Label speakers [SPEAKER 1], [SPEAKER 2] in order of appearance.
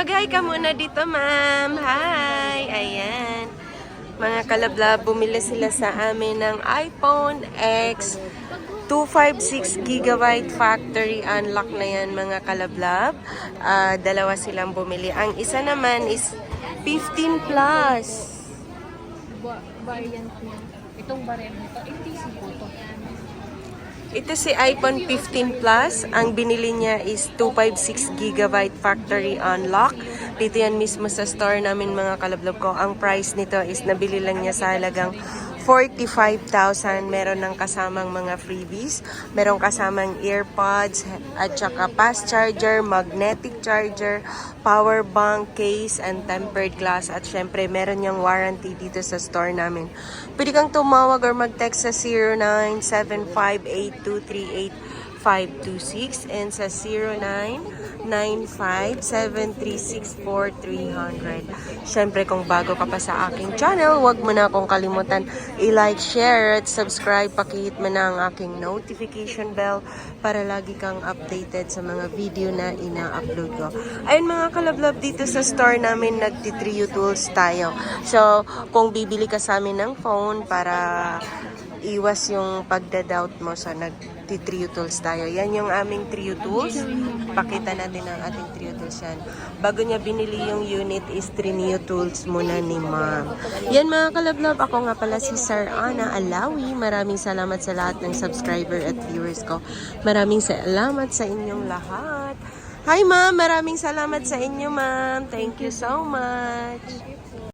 [SPEAKER 1] Mag-hi ka muna dito, ma'am. Hi! Ayan. Mga kalablab, bumili sila sa amin ng iPhone X 256GB factory unlock na yan, mga kalablab. Dalawa silang bumili. Ang isa naman is 15 plus.
[SPEAKER 2] Variant niya. Itong variant nito, ATC po ito.
[SPEAKER 1] Ito si iPhone 15 Plus. Ang binili niya is 256GB factory unlock. Dito yan mismo sa store namin, mga kalablog ko. Ang price nito is nabili lang niya sa halagang 45,000. Meron ng kasamang mga freebies. Meron kasamang earpods at saka fast charger, magnetic charger, power bank, case, and tempered glass. At syempre, meron niyang warranty dito sa store namin. Pwede kang tumawag or mag-text sa 09758238 and sa 09957364 Syempre, kung bago ka pa sa aking channel, huwag mo na akong kalimutan i-like, share, at subscribe. Pakihit mo na ang aking notification bell para lagi kang updated sa mga video na ina-upload ko. Ayun, mga kalablab, dito sa store namin nagti-Trio Tools tayo. So, kung bibili ka sa amin ng phone para iwas yung pagda-doubt mo sa nagti-Trio Tools tayo. Yan yung aming Trio Tools. Pakita natin ang ating Trio Tools yan. Bago niya binili yung unit is Trio Tools muna ni ma'am. Yan, mga kalablab, ako nga pala si Sir Ana Alawi. Maraming salamat sa lahat ng subscriber at viewers ko. Maraming salamat sa inyong lahat. Hi ma'am, maraming salamat sa inyo, ma'am. Thank you so much.